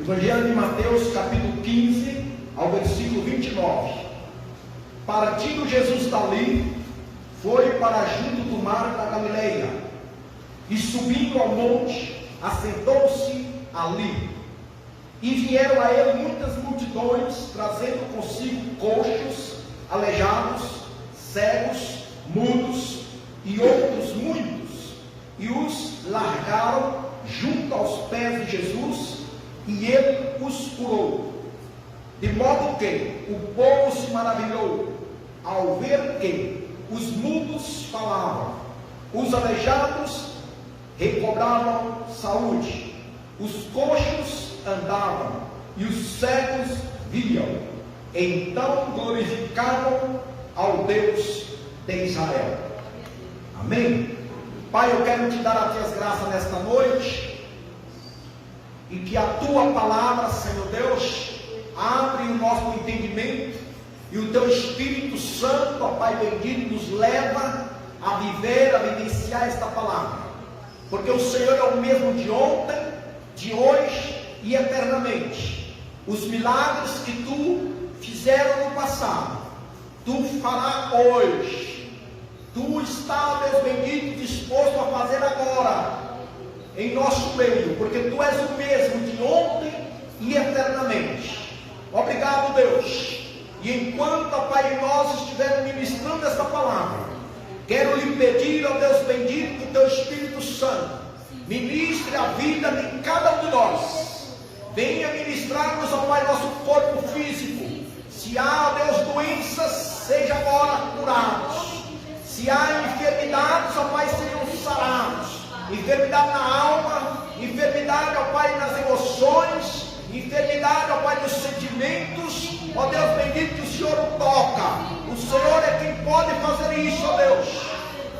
Evangelho de Mateus, capítulo 15, ao versículo 29. Partindo Jesus dali, foi para junto do mar da Galileia, e subindo ao monte, assentou-se ali. E vieram a ele muitas multidões, trazendo consigo coxos, aleijados, cegos, mudos e outros muitos, e os largaram junto aos pés de Jesus, e ele os curou. De modo que o povo se maravilhou ao ver que os mudos falavam, os aleijados recobravam saúde, os coxos andavam e os cegos viam. Então glorificavam ao Deus de Israel. Amém? Pai, eu quero te dar a ti as graças nesta noite, e que a tua palavra, Senhor Deus, abre o nosso entendimento, e o teu Espírito Santo, ó Pai bendito, nos leva a viver, a vivenciar esta palavra, porque o Senhor é o mesmo de ontem, de hoje e eternamente. Os milagres que tu fizeram no passado, tu farás hoje. Tu está, Deus bendito, disposto a fazer agora em nosso meio, porque tu és o mesmo de ontem e eternamente. Obrigado, Deus. E enquanto, ó Pai, nós estivermos ministrando esta palavra, quero lhe pedir, ó Deus bendito, que o teu Espírito Santo ministre a vida de cada um de nós. Venha ministrar-nos, ó Pai, nosso corpo físico. Se há, ó Deus, doenças, seja agora curados. Se há enfermidades, ó Pai, sejam sarados. Enfermidade na alma, enfermidade, ó Pai, nas emoções, enfermidade, ó Pai, nos sentimentos. Ó Deus bendito, que o Senhor o toca. O Senhor é quem pode fazer isso, ó Deus.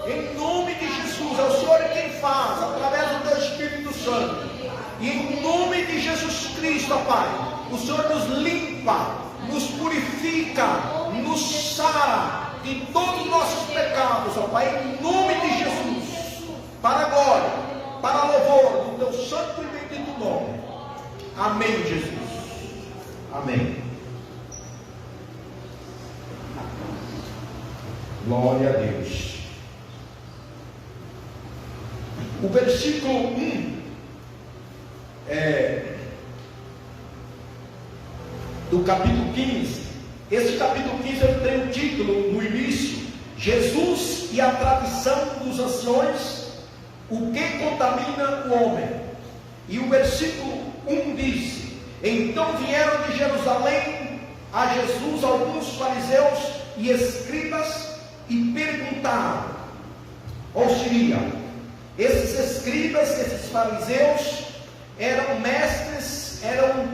Em nome de Jesus, é o Senhor quem faz, através do teu Espírito Santo. E em nome de Jesus Cristo, ó Pai, o Senhor nos limpa, nos purifica, nos sara de todos os nossos pecados, ó Pai, em nome de Jesus, para a glória, para louvor do teu santo e bendito nome. Amém, Jesus. Amém. Glória a Deus. O versículo 1 do capítulo 15. Esse capítulo 15 ele tem um título no início: Jesus e a tradição dos anciões, o que contamina o homem. E o versículo 1 diz: então vieram de Jerusalém a Jesus alguns fariseus e escribas e perguntaram, ou seria, esses escribas, esses fariseus eram mestres, eram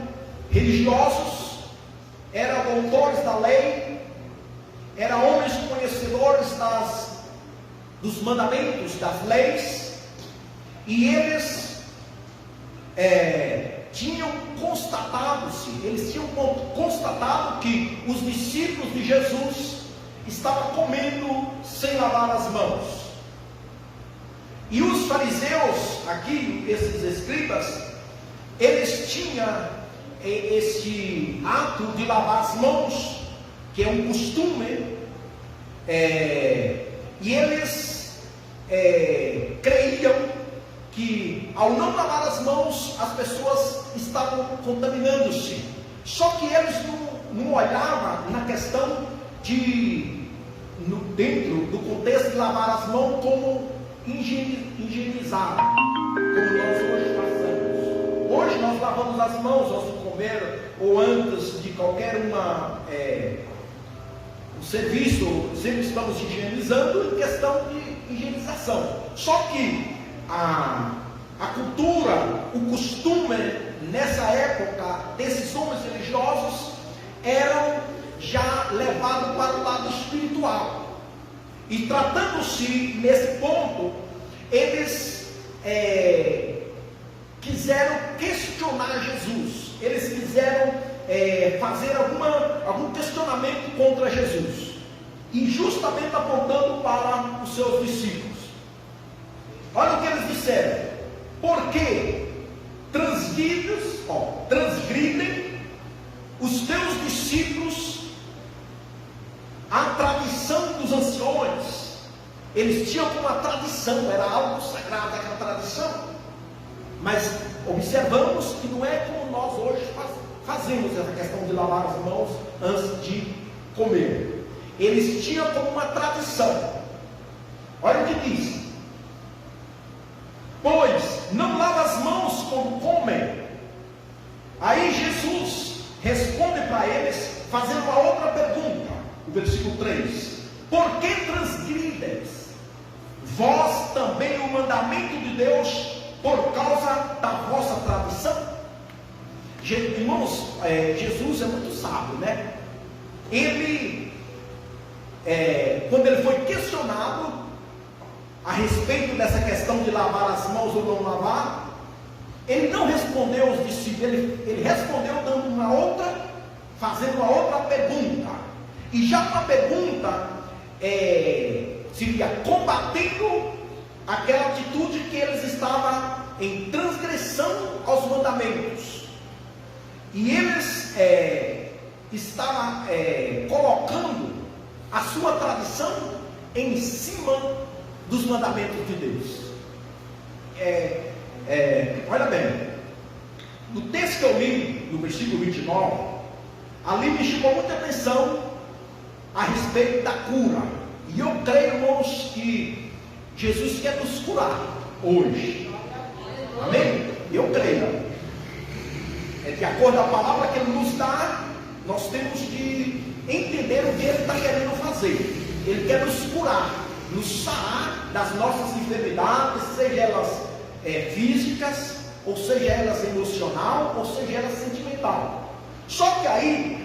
religiosos, eram doutores da lei, eram homens conhecedores dos mandamentos, das leis, e eles tinham constatado que os discípulos de Jesus estavam comendo sem lavar as mãos. E os fariseus, aqui, esses escribas, eles tinham esse ato de lavar as mãos, que é um costume, e eles creiam que ao não lavar as mãos, as pessoas estavam contaminando-se. Só que eles não olhavam na questão dentro do contexto de lavar as mãos, como higienizar, como nós hoje fazemos. Hoje nós lavamos as mãos ao comer ou antes de qualquer serviço, sempre estamos higienizando em questão de higienização. Só que a cultura, o costume nessa época desses homens religiosos eram já levados para o lado espiritual. E tratando-se nesse ponto, eles quiseram questionar Jesus. Eles quiseram fazer algum questionamento contra Jesus, e justamente apontando para os seus discípulos. Olha o que eles disseram: porque transvides transgridem, os teus discípulos, a tradição dos anciões, eles tinham como uma tradição, era algo sagrado aquela tradição, mas observamos que não é como nós hoje fazemos essa questão de lavar as mãos antes de comer. Eles tinham como uma tradição. Olha o que diz: pois não lava as mãos quando comem. Aí Jesus responde para eles, fazendo uma outra pergunta, o versículo 3: por que transgrides vós também o mandamento de Deus por causa da vossa tradição? Irmãos, Jesus é muito sábio, né? Ele, quando ele foi questionado a respeito dessa questão de lavar as mãos ou não lavar, ele não respondeu aos discípulos, ele respondeu fazendo uma outra pergunta, e já uma pergunta seria combatendo aquela atitude que eles estavam em transgressão aos mandamentos, e eles estavam colocando a sua tradição em cima dos mandamentos de Deus. Olha bem, no texto que eu li, no versículo 29, ali me chamou muita atenção a respeito da cura. E eu creio, irmãos, que Jesus quer nos curar hoje. Amém? Eu creio. De acordo com a palavra que Ele nos dá, nós temos de entender o que Ele está querendo fazer. Ele quer nos curar, nos sarar das nossas enfermidades, seja elas físicas, ou seja elas emocional, ou seja elas sentimental. Só que aí,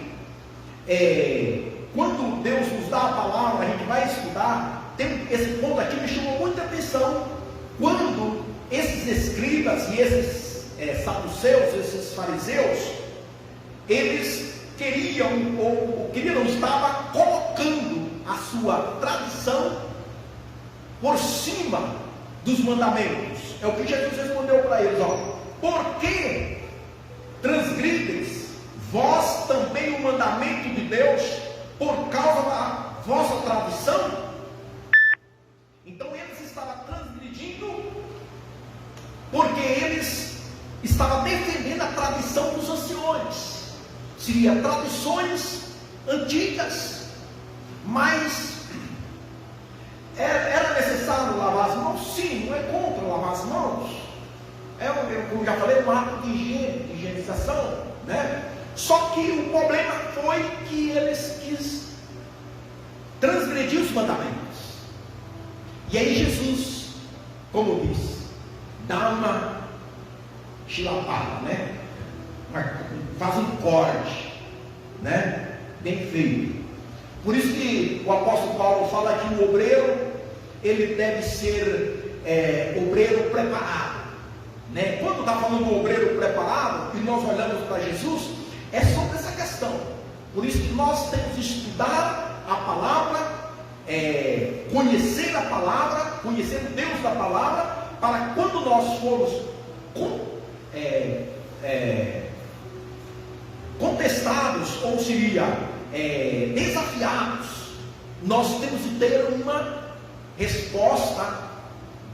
quando Deus nos dá a palavra, a gente vai estudar, tem esse ponto aqui me chamou muita atenção, quando esses escribas e esses saduceus, esses fariseus, eles queriam, não estava colocando a sua tradição por cima dos mandamentos. É o que Jesus respondeu para eles: por que transgrides vós também o mandamento de Deus por causa da vossa tradição? Então eles estavam transgredindo porque eles estavam defendendo a tradição dos anciões. Seria tradições antigas, mas era necessário lavar as mãos? Sim, não é contra lavar as mãos. Como já falei, um ato de higiene, de higienização, né? Só que o problema foi que eles quis transgredir os mandamentos. E aí Jesus, como diz, dá uma chilapada, né? Faz um corte, né? Bem feito. Por isso que o apóstolo Paulo fala que o obreiro, ele deve ser obreiro preparado, né? Quando está falando do obreiro preparado, e nós olhamos para Jesus, é sobre essa questão. Por isso que nós temos que estudar a palavra, conhecer a palavra, conhecer o Deus da palavra, para quando nós formos contestados, ou seria desafiados, nós temos que ter uma resposta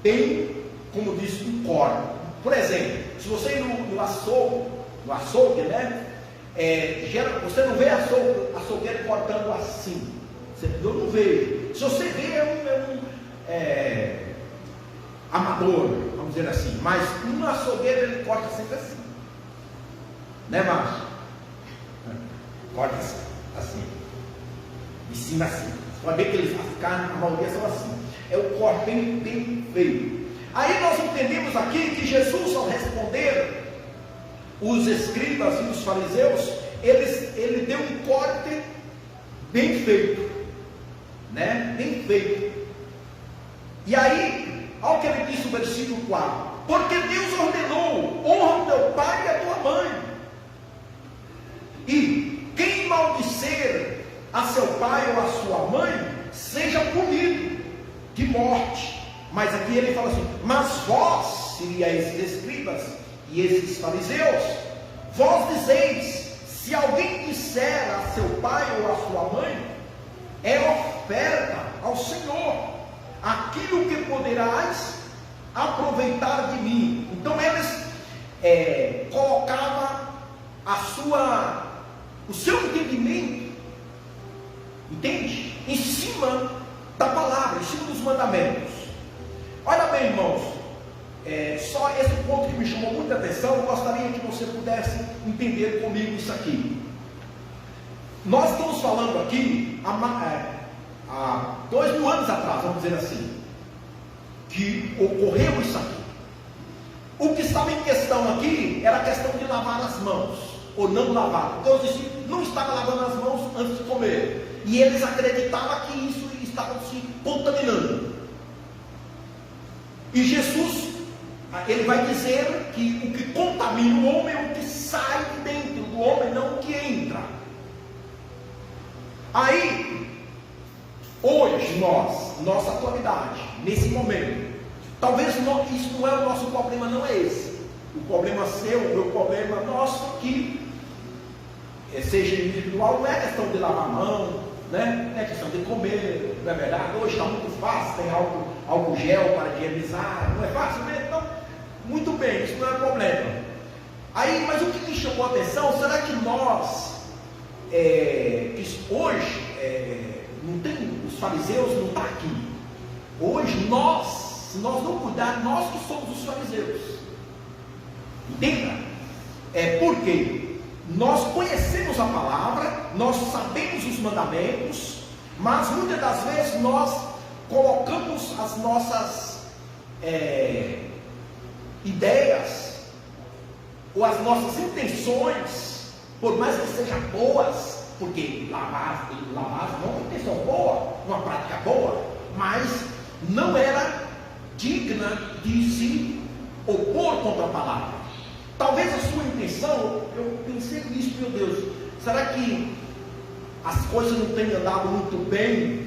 bem, como diz, um corpo. Por exemplo, se você ir no açougue, né? Você não vê açougueiro cortando assim. Eu não vejo. Se você vê, é um amador, vamos dizer assim. Mas no açougueiro ele corta sempre assim, né, Márcio? Corta assim, de cima assim. Você vai ver que eles, a maioria são assim. É o corte bem feio. Aí nós entendemos aqui que Jesus, ao responder os escribas e os fariseus, ele deu um corte bem feito, né? Bem feito. E aí, ao que ele disse no versículo 4: porque Deus ordenou, honra o teu pai e a tua mãe, e quem maldizer a seu pai ou a sua mãe, seja punido de morte. Mas aqui ele fala assim: mas vós, seria esses escribas e esses fariseus, vós dizeis: se alguém disser a seu pai ou a sua mãe, é oferta ao Senhor, aquilo que poderás aproveitar de mim. Então eles colocavam o seu entendimento, entende? Em cima da palavra, em cima dos mandamentos. Olha bem, irmãos, só esse ponto que me chamou muita atenção. Eu gostaria que você pudesse entender comigo isso aqui. Nós estamos falando aqui há 2000 anos atrás, vamos dizer assim, que ocorreu isso aqui. O que estava em questão aqui era a questão de lavar as mãos, ou não lavar. Então os discípulos não estavam lavando as mãos antes de comer, e eles acreditavam que isso estava se contaminando. E Jesus, ele vai dizer que o que contamina o homem é o que sai de dentro do homem, não o que entra. Aí, hoje nossa atualidade, nesse momento, talvez isso não é o nosso problema, não é esse. O problema seu, o meu problema nosso, que seja individual, não é questão de lavar a mão, né? Não é questão de comer, não é verdade? Hoje está muito fácil, tem álcool gel para higienizar, não é fácil mesmo? Então, muito bem, isso não é problema. Aí, mas o que me chamou a atenção, será que nós, hoje, não tem, os fariseus não estão aqui. Hoje se nós não cuidarmos, nós que somos os fariseus. Entenda? Por quê? Nós conhecemos a palavra, nós sabemos os mandamentos, mas muitas das vezes nós colocamos as nossas ideias ou as nossas intenções, por mais que sejam boas, porque lavar as mãos é uma intenção boa, uma prática boa, mas não era digna de se opor contra a palavra. Talvez a sua intenção, eu pensei nisso, meu Deus, será que as coisas não têm andado muito bem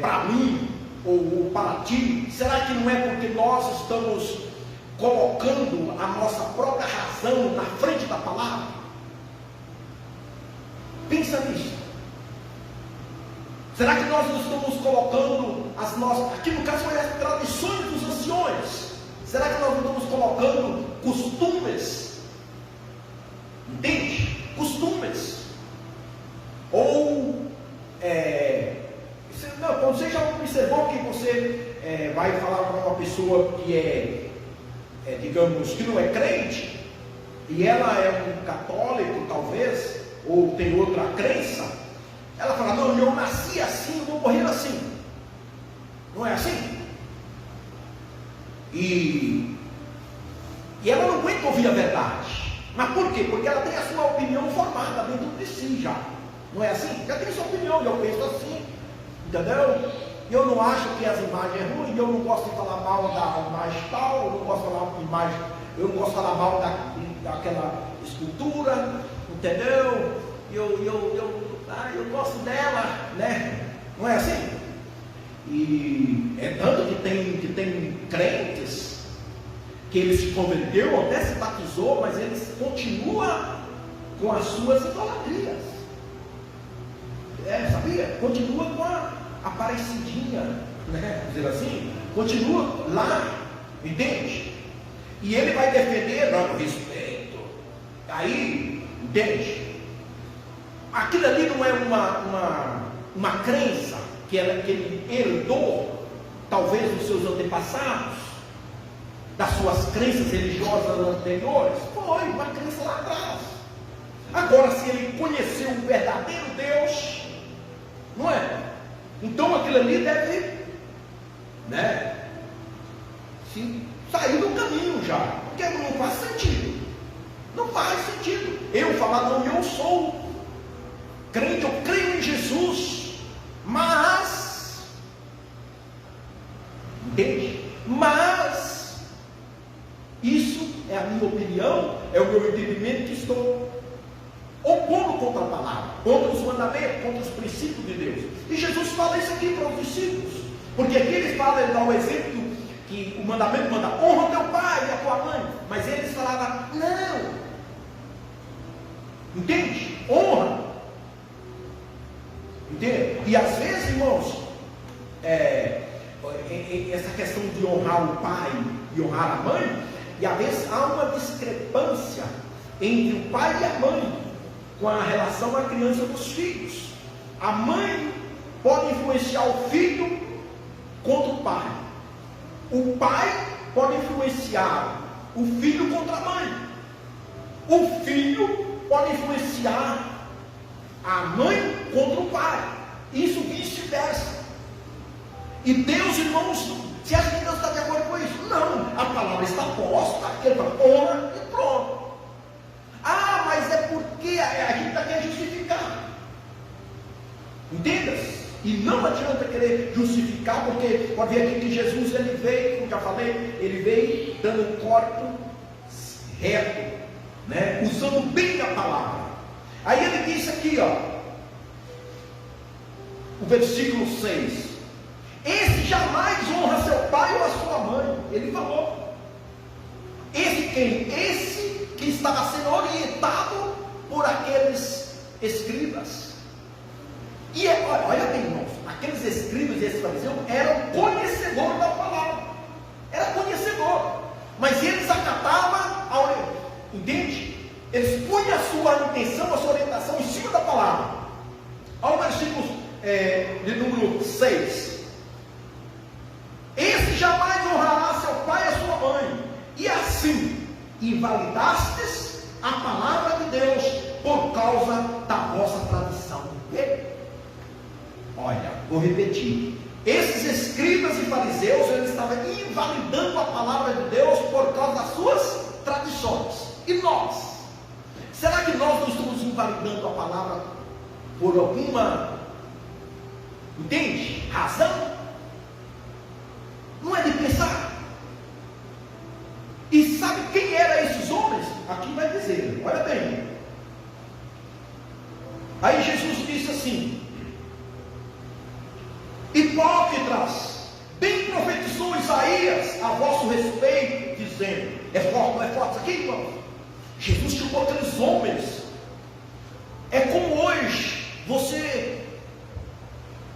para mim ou para ti? Será que não é porque nós estamos colocando a nossa própria razão na frente da palavra? Pensa nisso. Será que nós não estamos colocando as nossas, aqui no caso são as tradições dos anciões? Será que nós não estamos colocando costumes? Entende? Costumes. Ou quando você já observou que você vai falar para uma pessoa que digamos, que não é crente, e ela é um católico talvez, ou tem outra crença, ela fala: não, eu nasci assim, eu vou morrer assim. Não é assim? E ela não aguenta ouvir a verdade. Mas por quê? Porque ela tem a sua opinião formada dentro de si já. Não é assim? Já tem sua opinião, eu penso assim, entendeu? Eu não acho que as imagens é ruim, eu não gosto de falar mal da imagem tal, eu não gosto de falar mal daquela escultura, entendeu? Eu gosto dela, né? Não é assim? E é tanto que tem crentes que ele se converteu, até se batizou, mas eles continuam com as suas idolatrias. Sabia? Continua com a parecidinha, né? Dizer assim, continua lá, entende? E ele vai defender, não, respeito. Aí, entende? Aquilo ali não é uma crença que ele herdou, talvez dos seus antepassados, das suas crenças religiosas anteriores. Foi uma crença lá atrás. Agora, se ele conheceu o verdadeiro Deus, não é? Então aquilo ali deve, né, sair do caminho já, porque não faz sentido. Não faz sentido. Eu falar, não, eu sou crente, eu creio em Jesus, mas, entende? Mas, isso é a minha opinião, é o meu entendimento, que estou opondo contra a palavra, contra os mandamentos, contra os princípios de Deus. E Jesus fala isso aqui para os discípulos, porque aqui ele dá o exemplo que o mandamento manda: honra teu pai e a tua mãe, mas eles falavam: não, Entende? Honra. Entende? E às vezes, irmãos, essa questão de honrar o pai e honrar a mãe, e às vezes há uma discrepância entre o pai e a mãe com a relação à criança dos filhos. A mãe pode influenciar o filho contra o pai. O pai pode influenciar o filho contra a mãe. O filho pode influenciar a mãe contra o pai. Isso vice-versa. E Deus, irmãos, você acha que Deus está de acordo com isso? Não, a palavra está posta, ele fala, honra e pronto. Ah, mas é porque a gente está querendo justificar. Entenda? E não adianta querer justificar, porque pode ver aqui que Jesus, ele veio, como já falei, ele veio dando um corpo reto, né? Usando bem a palavra. Aí ele disse aqui, ó, o versículo 6: esse jamais honra seu pai ou a sua mãe. Ele falou. Esse quem? Esse que estava sendo orientado por aqueles escribas. E olha bem, irmãos, aqueles escribas e esses fariseus eram conhecedores da palavra. Era conhecedor. Mas eles acatavam a orientação. Entende? Eles punham a sua intenção, a sua orientação em cima da palavra. Olha o versículo de número 6. Esse jamais honrará seu pai e a sua mãe, e assim invalidastes a palavra de Deus por causa da vossa tradição. Olha, vou repetir. Esses escribas e fariseus, eles estavam invalidando a palavra de Deus por causa das suas tradições. E nós? Será que nós não estamos invalidando a palavra por alguma, entende, razão? Não é de pensar. E sabe quem eram esses homens? Aqui vai dizer, olha bem. Aí Jesus disse assim: hipócritas, bem profetizou Isaías a vosso respeito, dizendo, é forte, não é forte isso aqui, irmão? Jesus chamou aqueles homens. É como hoje você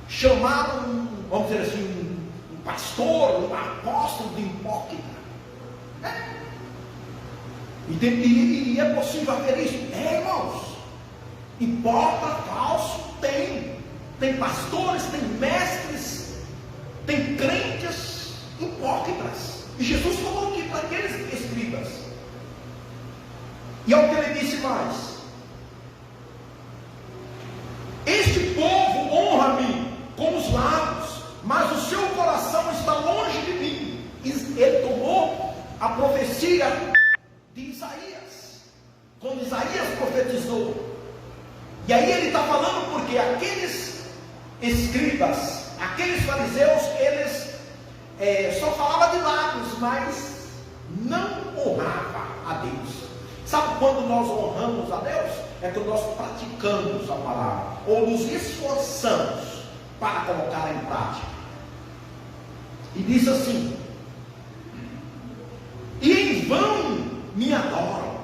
chamar vamos dizer assim, um pastor, um apóstolo de hipócrita. E é possível haver isso? Irmãos. Hipócrita, falso, tem pastores, tem mestres, tem crentes hipócritas. E Jesus falou aqui para aqueles escribas. E olha o que ele disse mais: este povo honra-me com os lábios, mas o seu coração está longe de mim. Ele tomou a profecia de Isaías, quando Isaías profetizou. E aí ele está falando porque aqueles escribas, aqueles fariseus, eles só falavam de lábios, mas não honravam a Deus. Sabe quando nós honramos a Deus? É quando nós praticamos a palavra, ou nos esforçamos para colocar em prática. E diz assim: e em vão me adoram,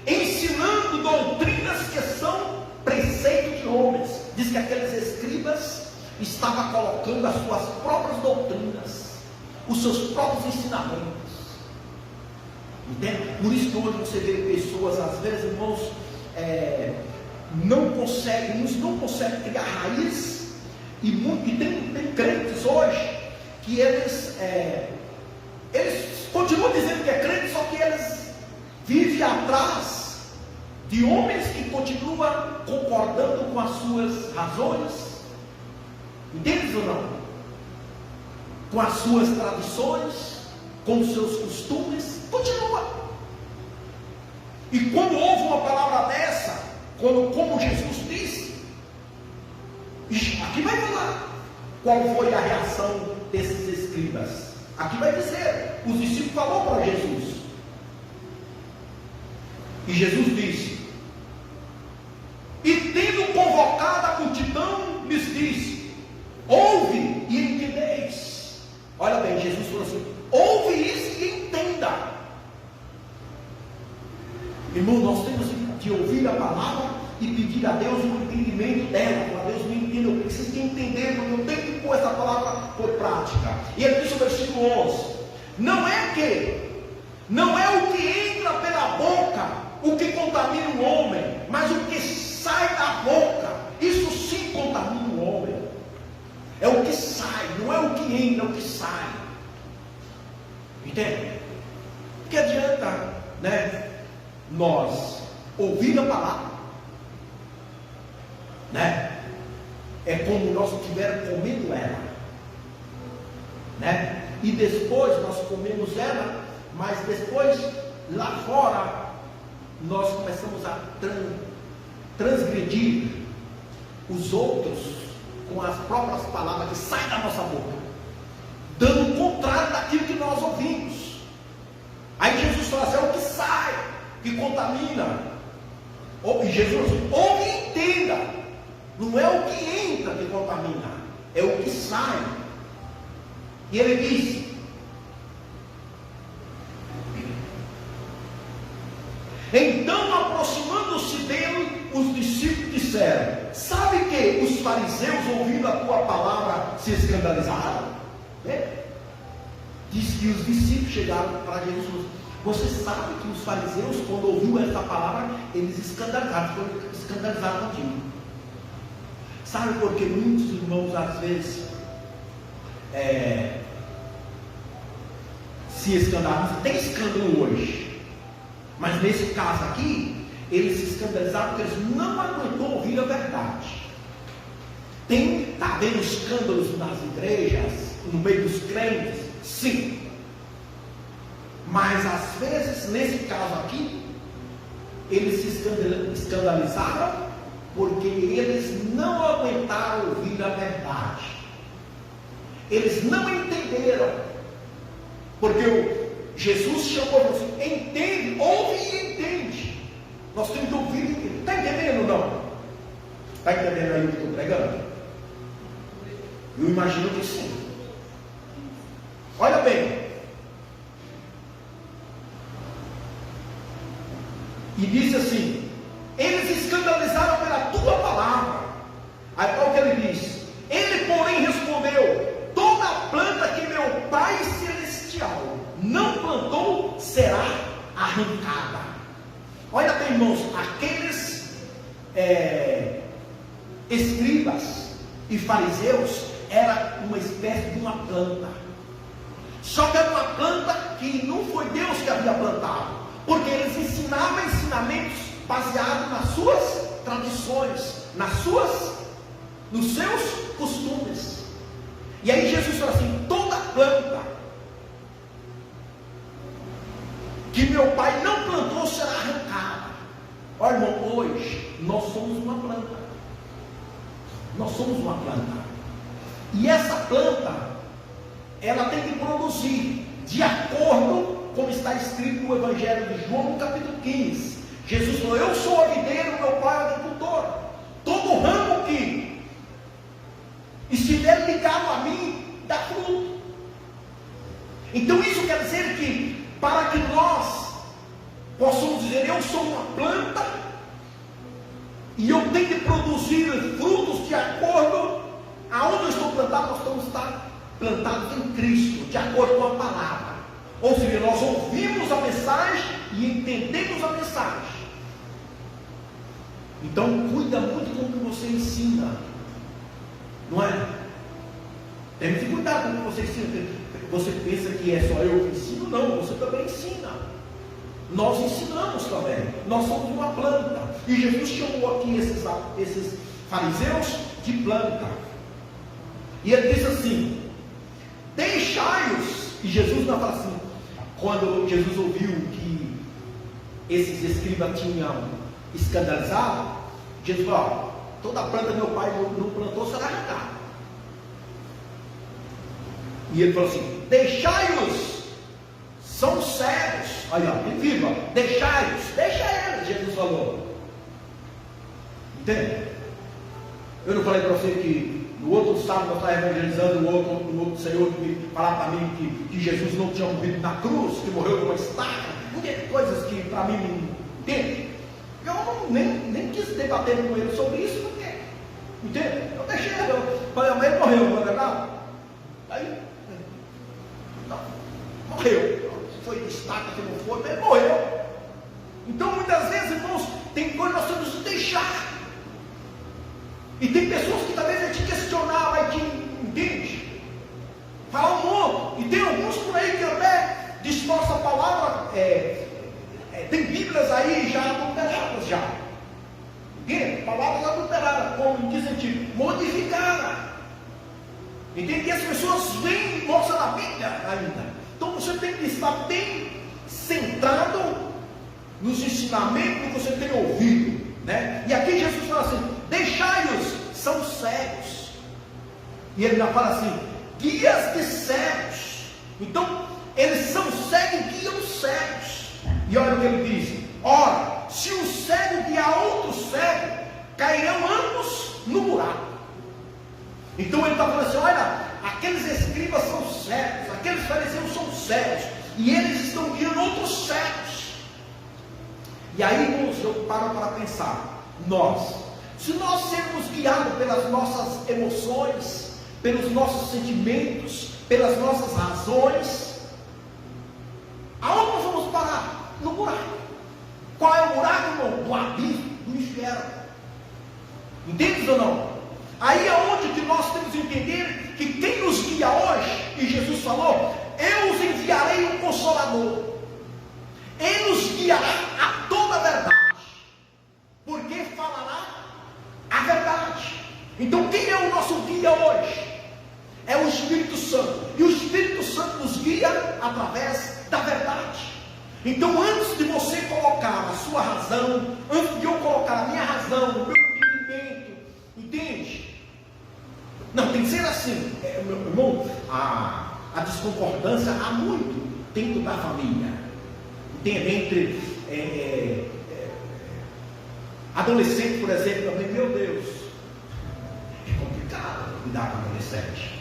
ensinando doutrinas que são preceito de homens. Diz que aqueles escribas estavam colocando as suas próprias doutrinas, os seus próprios ensinamentos. Entende? Por isso que hoje você vê pessoas, às vezes, irmãos, não conseguem criar raiz. E tem crentes hoje que eles continuam dizendo que é crente, só que eles vivem atrás de homens que continuam concordando com as suas razões. Entende ou não? Com as suas tradições, com os seus costumes, continua. E quando ouve uma palavra dessa, como Jesus disse, aqui vai falar qual foi a reação desses escribas. Aqui vai dizer, os discípulos falaram para Jesus. E Jesus disse: e tendo convocado a multidão, lhes disse: ouve e entendeis. Olha bem, Jesus falou assim: ouve isso e entenda. Irmão, nós temos de ouvir a palavra e pedir a Deus o entendimento dela. Para Deus me entenda, eu preciso de entender, porque eu tenho que pôr essa palavra por prática. E ele diz no versículo 11: não é o que entra pela boca o que contamina o homem, mas o que sai da boca, isso sim contamina o homem. É o que sai, não é o que entra, é o que sai. Entende? Que adianta, né, nós ouvir a palavra, né? É como nós estivermos comendo ela, né? E depois nós comemos ela, mas depois lá fora nós começamos a transgredir os outros com as próprias palavras que saem da nossa boca, dando o contrário daquilo que nós ouvimos. Aí Jesus fala assim: é o que sai que contamina. E Jesus ouve e entenda, não é o que entra que contamina, é o que sai. E ele diz: então, aproximando-se dele, os discípulos disseram: sabe que os fariseus, ouvindo a tua palavra, se escandalizaram? Diz que os discípulos chegaram para Jesus e falaram: você sabe que os fariseus, quando ouviu essa palavra, eles escandalizaram contigo. Sabe por que muitos irmãos às vezes se escandalizam? Tem escândalo hoje, mas nesse caso aqui, eles se escandalizaram porque eles não aguentou ouvir a verdade. Está havendo escândalos nas igrejas, no meio dos crentes? Sim. Mas às vezes, nesse caso aqui, eles se escandalizaram porque eles não aguentaram ouvir a verdade. Eles não entenderam. Porque Jesus chamou e falou assim: entende, ouve e entende. Nós temos que ouvir e entender. Está entendendo ou não? Está entendendo aí o que eu estou pregando? Eu imagino que sim. Olha bem. E diz assim: eles escandalizaram pela tua palavra. Aí qual que ele diz? Ele, porém, respondeu: toda planta que meu Pai Celestial não plantou será arrancada. Olha bem, irmãos, aqueles escribas e fariseus era uma espécie de uma planta. Só que era uma planta que não foi Deus que havia plantado, porque eles ensinavam ensinamentos baseados nas suas tradições, nos seus costumes. E aí Jesus falou assim: toda planta que meu Pai não plantou será arrancada. Olha, irmão, hoje nós somos uma planta. Nós somos uma planta. E essa planta, ela tem que produzir de acordo como está escrito no Evangelho de João, no capítulo 15. Jesus falou: eu sou o videiro, meu Pai é o agricultor. Todo ramo que estiver ligado a mim dá fruto. Então isso quer dizer que, para que nós possamos dizer: eu sou uma planta e eu tenho que produzir frutos de acordo aonde eu estou plantado, nós estamos plantados em Cristo, de acordo com a palavra. Ou seja, nós ouvimos a mensagem e entendemos a mensagem. Então cuida muito com o que você ensina, não é? Temos que cuidar com o que você ensina. Você pensa que é só eu que ensino? Não, você também ensina. Nós ensinamos também. Nós somos uma planta. E Jesus chamou aqui esses fariseus de planta. E ele disse assim: deixai-os. E Jesus não fala assim. Quando Jesus ouviu que esses escribas tinham escandalizado, Jesus falou: toda planta que meu Pai não plantou será arrancada. E ele falou assim: deixai-os, são cegos. Olha, ele viva, deixai-os, deixa eles. Jesus falou. Entende? Eu não falei para você que no outro sábado eu estava evangelizando o outro Senhor que me falava para mim que Jesus não tinha morrido na cruz, que morreu numa estaca, muitas coisas que para mim não entende. Eu não nem quis debater com ele sobre isso, porque, entende? Eu deixei, eu falei, mas ele morreu, não é verdade? Aí, não, morreu. Se foi destaque, se não foi, mas ele morreu. Então, muitas vezes, irmãos, tem coisas que nós temos que deixar. E tem pessoas que talvez vai te questionar, vai te, entende? Fala um monte. E tem alguns por aí que até distorcem a palavra, tem Bíblias aí já adulteradas já. Entende? Palavras adulteradas, como em que sentido? Modificadas. Entende? E as pessoas vêm e mostram na Bíblia ainda. Então você tem que estar bem centrado nos ensinamentos que você tem ouvido, né? E aqui Jesus fala assim: deixai-os, são cegos. E ele já fala assim: guias de cegos. Então, eles são cegos e guiam os cegos. E olha o que ele diz: ora, se um cego guiar outro cego, cairão ambos no buraco. Então ele está falando assim: olha, aqueles escribas são cegos, aqueles fariseus são cegos, e eles estão guiando outros cegos. E aí, irmãos, eu paro para pensar, se nós sermos guiados pelas nossas emoções, pelos nossos sentimentos, pelas nossas razões, aonde nós vamos parar? No buraco. Qual é o buraco, irmão? Do abismo, do inferno. Entendes ou não? Aí é onde que nós temos que entender que quem nos guia hoje, e Jesus falou: eu os enviarei um Consolador. Ele nos guiará a toda a verdade, porque falará a verdade. Então quem é o nosso guia hoje? É o Espírito Santo. E o Espírito Santo nos guia através da verdade. Então, antes de você colocar a sua razão, antes de eu colocar a minha razão, o meu entendimento, entende? Não, tem que ser assim. Meu irmão, a desconcordância há muito dentro da família. Entende? Entre adolescente, por exemplo, eu falei: meu Deus, é complicado lidar com adolescente.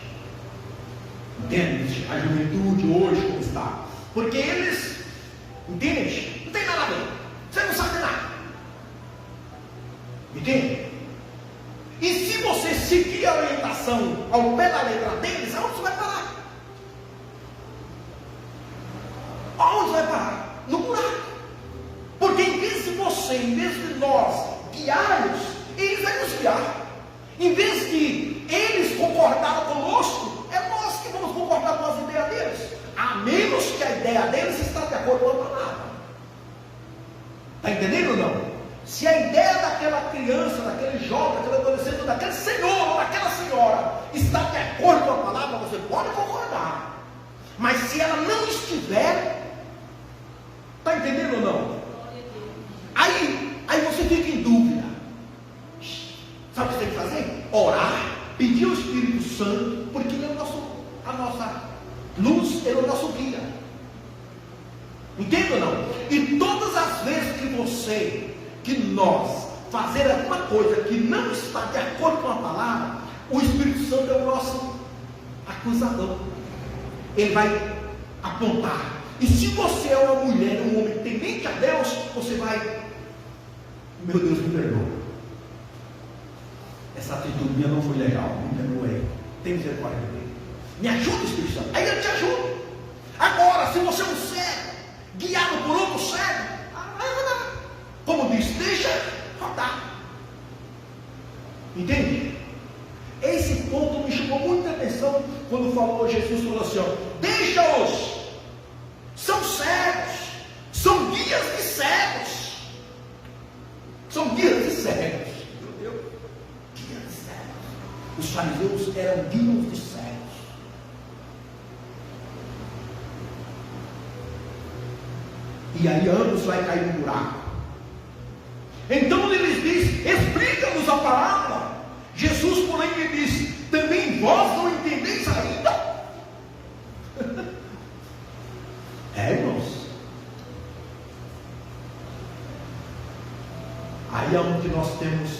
Entende? A juventude hoje como está. Porque eles, entende? Não tem nada a ver. Você não sabe nada. Entende? E se você seguir a orientação ao pé da letra deles, aonde você vai parar? Aonde vai parar? No buraco. Porque em vez de nós guiarmos, eles vão nos guiar. Em vez de eles concordarem conosco, é nós que vamos concordar com as ideias deles, a menos que a ideia deles está de acordo com a palavra. Está entendendo ou não? Se a ideia daquela criança, daquele jovem, daquele adolescente, daquele senhor ou daquela senhora está de acordo com a palavra, você pode concordar. Mas se ela não estiver, está entendendo ou não? Aí você fica em dúvida. Sabe o que você tem que fazer? Orar, pedir ao Espírito Santo, porque ele é a nossa luz, ele é o nosso guia. Entende ou não? E todas as vezes que nós fazer alguma coisa que não está de acordo com a palavra, o Espírito Santo é o nosso acusador. Ele vai apontar. E se você é uma mulher, um homem temente a Deus, você vai: meu Deus, me perdoa. Essa atitude minha não foi legal, me perdoei. Tem misericórdia de mim. Me ajuda, Espírito Santo. Aí ele te ajuda. Agora, se você é um cego, guiado por outro cego, vai rodar. Como diz, deixa rodar. Entende? Esse ponto me chamou muita atenção quando Jesus falou assim: ó, deixa-os. São cegos, são guias de cegos. São guias de cegos. Meu Deus, guias de cegos. Os fariseus eram guias de cegos. E aí ambos vai cair no buraco. Então ele lhes diz: explica-nos a palavra. Jesus, porém, lhe disse: também vós não entendeis ainda? Irmãos, aí é onde nós temos,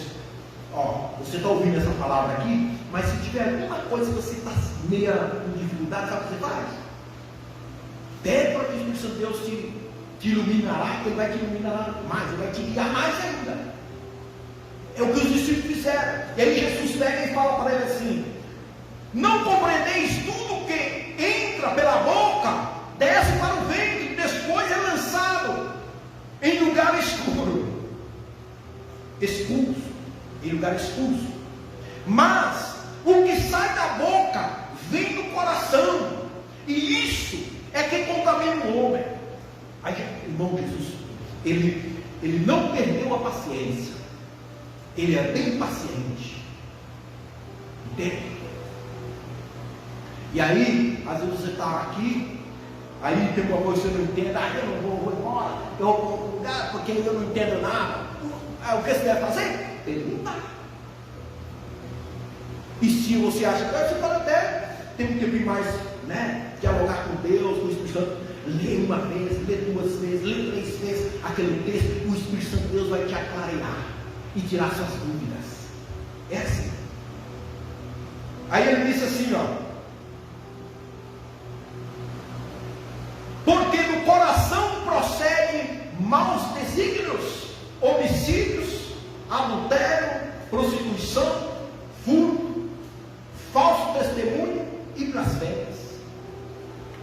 você está ouvindo essa palavra aqui, mas se tiver alguma coisa que você está meio com dificuldade, sabe o que você faz? Pede para que o Espírito Santo de Deus te iluminará, que ele vai te iluminar mais, ele vai te guiar mais ainda. É o que os discípulos fizeram. E aí Jesus pega e fala para ele assim: não compreendeis tudo que entra pela boca, desce para o ventre, depois é lançado em lugar escuro. Expulso, em lugar expulso. Mas o que sai da boca vem do coração, e isso é que contamina o homem. Aí, irmão, Jesus, ele não perdeu a paciência, ele é bem paciente, entende? E aí, às vezes você está aqui, aí tem uma coisa que você não entende, eu não vou embora, eu vou para um lugar porque eu não entendo nada. O que você deve fazer? Perguntar. E se você acha que você pode até ter um tempo mais, né, dialogar com Deus, com o Espírito Santo, lê uma vez, lê duas vezes, lê três vezes aquele texto, o Espírito Santo de Deus vai te aclarear e tirar suas dúvidas. É assim. Aí ele disse assim, ó: porque do coração procedem maus desígnios, homicídios, adultério, prostituição, furto, falso testemunho e blasfêmias.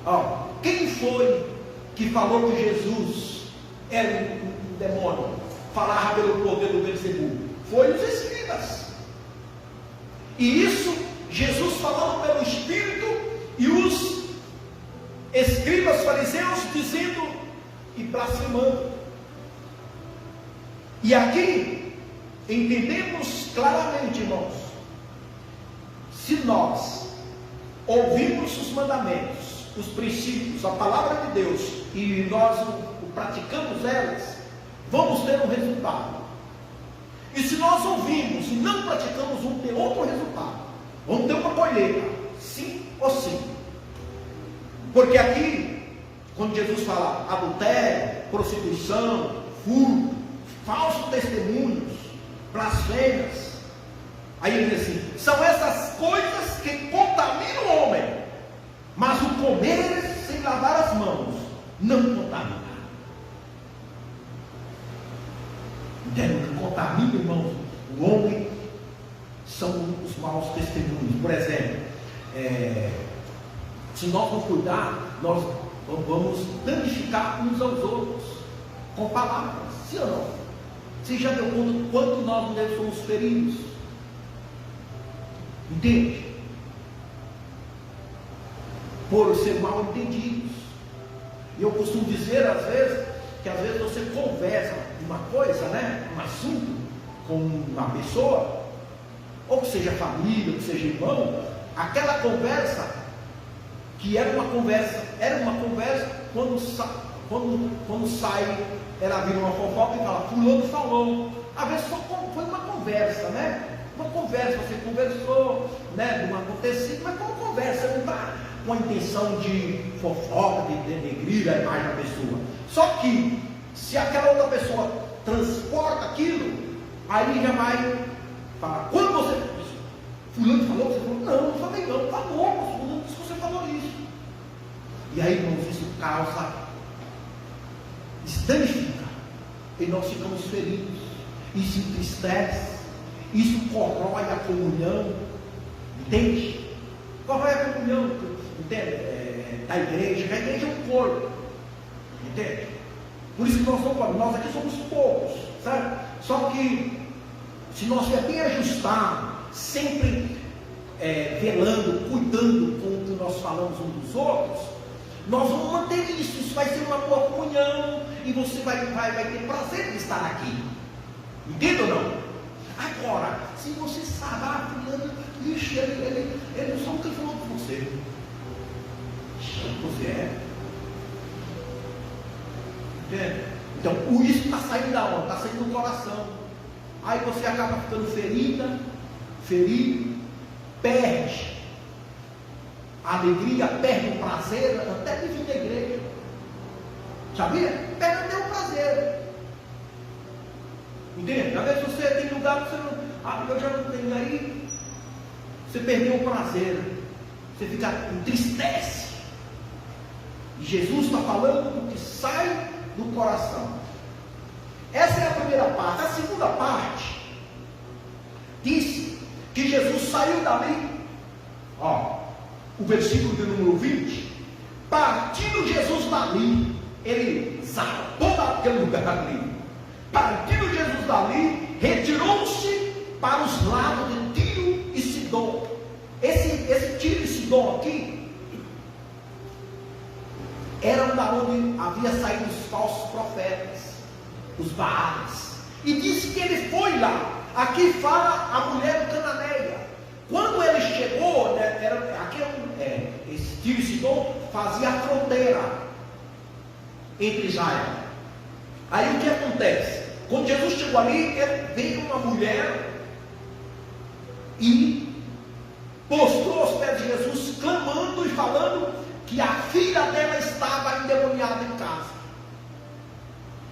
Ó, quem foi que falou que Jesus era um demônio? Falava pelo poder do Beelzebul? Foi os escribas. E isso, Jesus falando pelo Espírito, e os escribas fariseus dizendo e blasfemando. E aqui entendemos claramente, irmãos, se nós ouvirmos os mandamentos, os princípios, a palavra de Deus, e nós praticamos elas, vamos ter um resultado. E se nós ouvirmos e não praticamos, vamos ter outro resultado. Vamos ter uma colheita, sim ou sim. Porque aqui, quando Jesus fala adultério, prostituição, furto, falsos testemunhos, blasfêmias, aí ele diz assim: são essas coisas que contaminam o homem, mas o comer sem lavar as mãos não contamina. Entende? O que contamina, irmãos, o homem são os maus testemunhos. Por exemplo, se nós não cuidar, nós vamos danificar uns aos outros com palavras, sim ou não? Você já deu conta quanto nós mulheres somos feridos? Entende? Por ser mal entendidos. E eu costumo dizer às vezes, que às vezes você conversa uma coisa, né, um assunto com uma pessoa, ou que seja família, ou que seja irmão, aquela conversa que era uma conversa quando sai, ela vira uma fofoca e fala: fulano falou. Às vezes só foi uma conversa, né? Uma conversa, você conversou, né, de um acontecido, mas como conversa, não está com a intenção de fofoca, de denegrir a imagem da pessoa. Só que, se aquela outra pessoa transporta aquilo, aí já vai falar: quando você, fulano falou, você falou, não falei não, falou, mas fulano disse que você falou isso. E aí, irmãos, isso causa, isso danifica, e nós ficamos feridos, isso entristece, isso corrói a comunhão, entende? Corrói a comunhão, entende? Da igreja, a igreja é um corpo, entende? Por isso que nós aqui somos poucos, sabe? Só que, se nós estiver bem ajustado, sempre velando, cuidando com o que nós falamos uns dos outros, nós vamos manter isso vai ser uma boa comunhão, e você vai ter prazer de estar aqui, entende ou não? Agora, se você sabe, fulano, ixi, ele não sabe o que ele falou com você, você é, entende? Então, isso está saindo da onde? Está saindo do coração. Aí você acaba ficando ferido, perde a alegria, perde o prazer, até de vir da igreja. Sabia? Perde até o prazer. Entende? Às vezes você tem lugar que você não. Eu já não tenho aí. Você perdeu o prazer. Você fica entristece. E Jesus está falando do que sai do coração. Essa é a primeira parte. A segunda parte Jesus saiu dali, ó, o versículo de número 20, partindo Jesus dali, ele zarpou daquele lugar ali, partindo Jesus dali, retirou-se para os lados de Tiro e Sidom. Esse Tiro e Sidom aqui, eram da onde havia saído os falsos profetas, os Baales, e disse que ele foi lá. Aqui fala a mulher cananeia. Quando ele chegou, né, esse Tiro e Sidom fazia a fronteira entre Israel. Aí o que acontece? Quando Jesus chegou ali, veio uma mulher e postrou aos pés de Jesus, clamando e falando que a filha dela estava endemoniada em casa,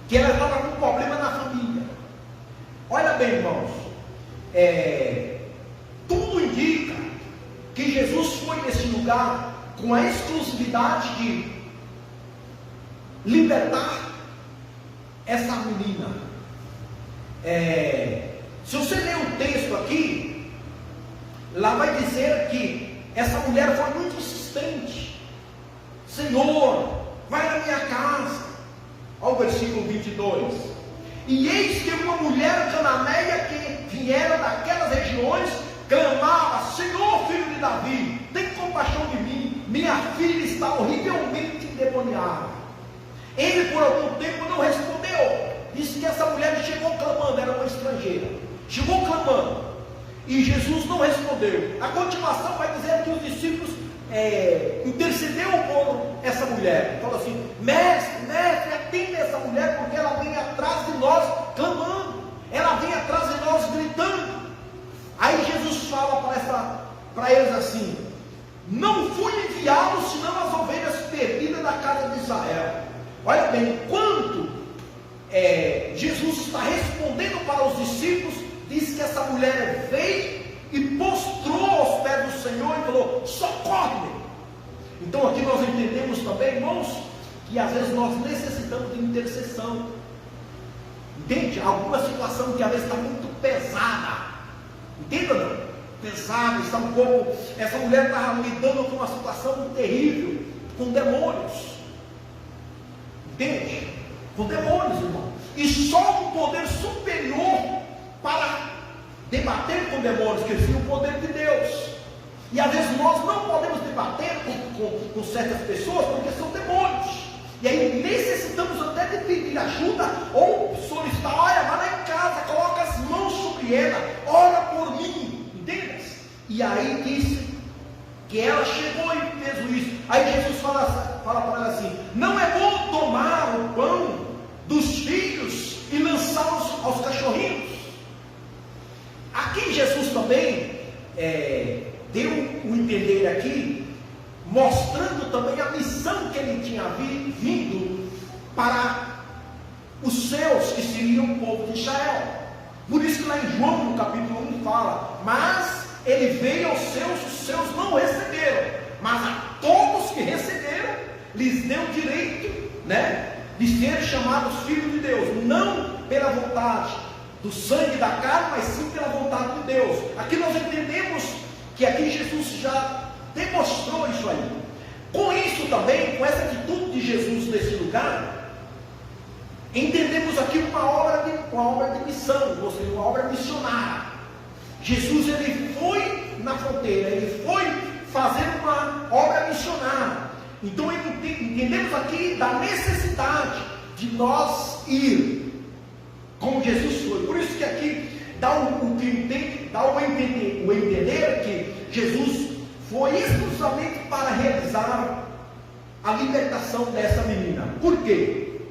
que ela estava com problema na família. Olha bem, irmãos, tudo indica que Jesus foi nesse lugar com a exclusividade de libertar essa menina. Se você ler o texto aqui, lá vai dizer que essa mulher foi muito insistente. Senhor, vai na minha casa. Olha o versículo 22. E eis que uma mulher cananeia que viera daquelas regiões clamava: Senhor, filho de Davi, tem compaixão de mim, minha filha está horrivelmente endemoniada. Ele por algum tempo não respondeu. Disse que essa mulher chegou clamando, era uma estrangeira, chegou clamando, e Jesus não respondeu. A continuação vai dizer que os discípulos intercedeu por essa mulher, falou assim: mestre, atenda essa mulher, porque ela vem atrás de nós clamando, ela vem atrás de nós gritando. Aí Jesus fala para eles assim: não fui enviado senão as ovelhas perdidas da casa de Israel. Olha bem, quando Jesus está respondendo para os discípulos, diz que essa mulher veio e postrou aos pés do Senhor e falou: socorre-me. Então aqui nós entendemos também, irmãos, que às vezes nós necessitamos de intercessão. Entende? Alguma situação que às vezes está muito pesada. Entenda não? Pesada, está um pouco. Essa mulher estava lidando com uma situação terrível, com demônios. Entende? Com demônios, irmão. E só um poder superior para debater com demônios, que seria o poder de Deus. E às vezes nós não podemos debater com certas pessoas porque são demônios. E aí necessitamos até de pedir ajuda ou solicitar: olha, vai lá em casa, coloca as mãos sobre ela, ora por mim. Entende? E aí disse que ela chegou e fez isso. Aí Jesus fala para ela assim: não é bom tomar o pão dos filhos e lançá-los aos cachorrinhos. Aqui Jesus também deu o entender aqui, mostrando também a missão que ele tinha vindo para os seus, que seriam o povo de Israel. Por isso que lá em João, no capítulo 1, fala: mas ele veio aos seus, os seus não receberam, mas a todos que receberam, lhes deu direito, de ser chamados filhos de Deus, não pela vontade do sangue da carne, mas sim pela vontade de Deus. Aqui nós entendemos que aqui Jesus já demonstrou isso aí. Com isso também, com essa atitude de Jesus nesse lugar, entendemos aqui uma obra de missão, ou seja, uma obra missionária. Jesus, ele foi na fronteira, ele foi fazer uma obra missionária. Então entendemos aqui da necessidade de nós ir como Jesus foi. Por isso que aqui dá o entender que Jesus foi exclusivamente para realizar a libertação dessa menina. Por quê?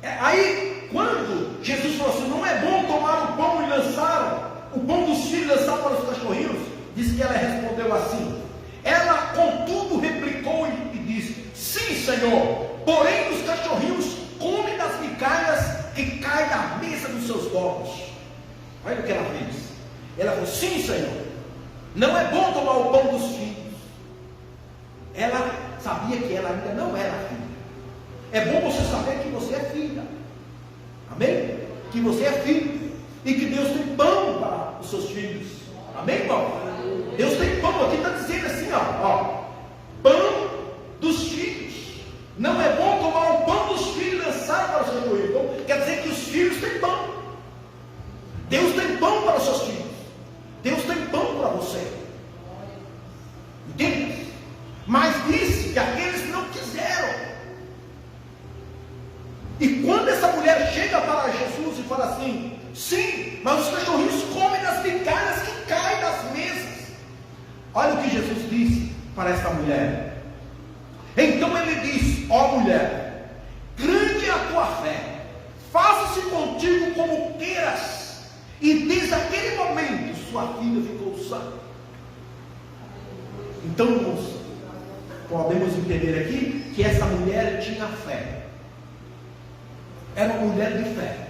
Aí quando Jesus falou assim: não é bom tomar o pão e lançar o pão dos filhos, lançar para os cachorrinhos, diz que ela respondeu assim. Ela contudo replicou e disse: sim, Senhor, porém os cachorrinhos comem das migalhas que caem da mesa dos seus donos. Olha o que ela fez. Ela falou: sim, Senhor, não é bom tomar o pão dos filhos. Ela sabia que ela ainda não era filha. É bom você saber que você é filha. Amém? Que você é filho e que Deus tem pão para os seus filhos. Amém, irmão? Deus tem pão, aqui está dizendo assim, ó, pão dos filhos. Não é bom tomar o pão dos filhos e lançar para os seus filhos. Então, quer dizer que os filhos têm pão. Deus tem pão para os seus filhos. Deus tem pão para você. Entende? Mas disse que aqueles não quiseram. E quando essa mulher chega para Jesus e fala assim: sim, mas os cachorrinhos comem das migalhas que caem das mesas. Olha o que Jesus disse para essa mulher. Então ele disse: ó mulher, grande é a tua fé, faça-se contigo como queiras. E desde aquele momento sua filha ficou sã. Então, irmãos, podemos entender aqui que essa mulher tinha fé. Era uma mulher de fé.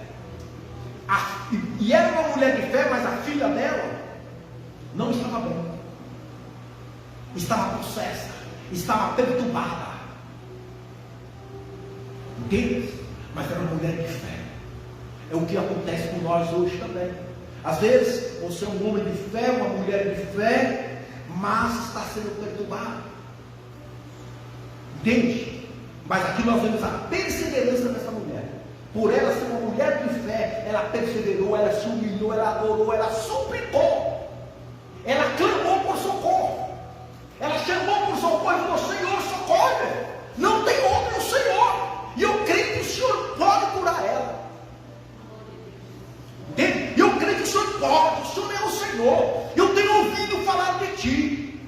E era uma mulher de fé, mas a filha dela não estava bem. Estava possessa, estava perturbada. Entende? Mas era uma mulher de fé. É o que acontece com nós hoje também. Às vezes, você é um homem de fé, uma mulher de fé, mas está sendo perturbado. Entende? Mas aqui nós vemos a perseverança dessa mulher. Por ela ser uma mulher de fé, ela perseverou, ela se humilhou, ela adorou, ela suplicou. Ela clamou por socorro. Ela chamou por socorro e falou: Senhor, socorre. Não tem outro Senhor. E eu creio que o Senhor pode curar ela. Entende? Eu creio que o Senhor pode. O Senhor é o Senhor. Eu tenho ouvido falar de ti.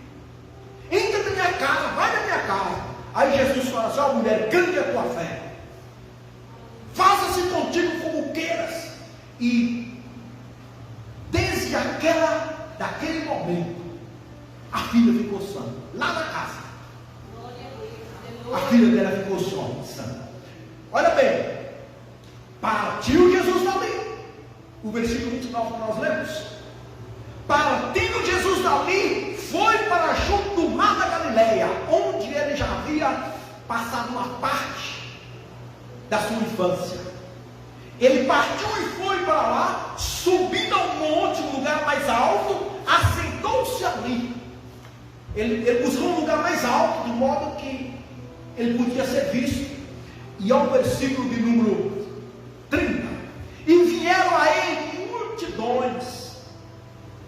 Entra na minha casa, vai na minha casa. Aí Jesus fala assim: ó mulher, grande é a tua fé. Faça-se contigo como queiras. E desde daquele momento, a filha ficou sã. Lá na casa, a filha dela ficou sã. Olha bem, partiu Jesus dali. O versículo 29 que nós lemos. Partindo Jesus dali, foi para junto do mar da Galileia, onde ele já havia passado uma parte da sua infância. Ele partiu e foi para lá, subindo ao monte, um lugar mais alto, assentou-se ali. Ele buscou um lugar mais alto, de modo que ele podia ser visto. E ao versículo de número 30: e vieram a ele multidões,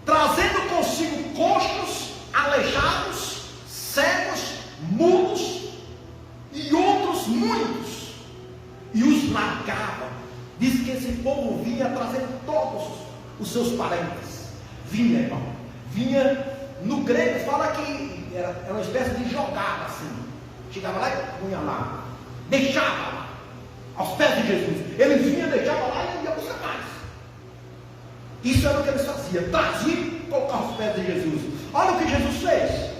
trazendo consigo coxos, aleijados, cegos, mudos e outros muitos, e os largavam. Diz que esse povo vinha trazendo todos os seus parentes. Vinha, irmão, vinha. No grego fala que era uma espécie de jogada assim. Chegava lá e punha lá, deixava lá, aos pés de Jesus. Ele vinha, deixava lá e ia buscar mais. Isso era o que eles faziam: trazia e colocava aos pés de Jesus. Olha o que Jesus fez.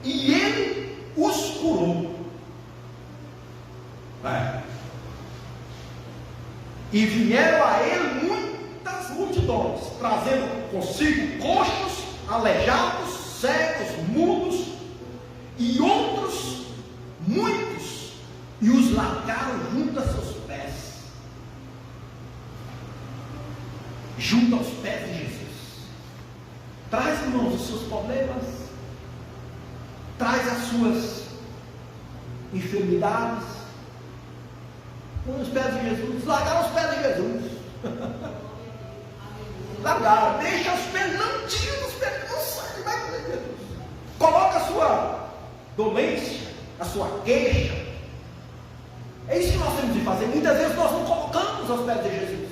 E ele os curou. E vieram a ele muitas multidões, trazendo consigo coxos, aleijados, cegos, mudos e outros muitos, e os largaram junto a seus pés, junto aos pés de Jesus. Traz, irmãos, os seus problemas, traz as suas enfermidades, põe os pés de Jesus. Largaram os pés de Jesus. Largaram, deixa os pés, não tira os pés, não sai, vai para Jesus. Coloca a sua dolência, a sua queixa. É isso que nós temos de fazer. Muitas vezes nós não colocamos aos pés de Jesus.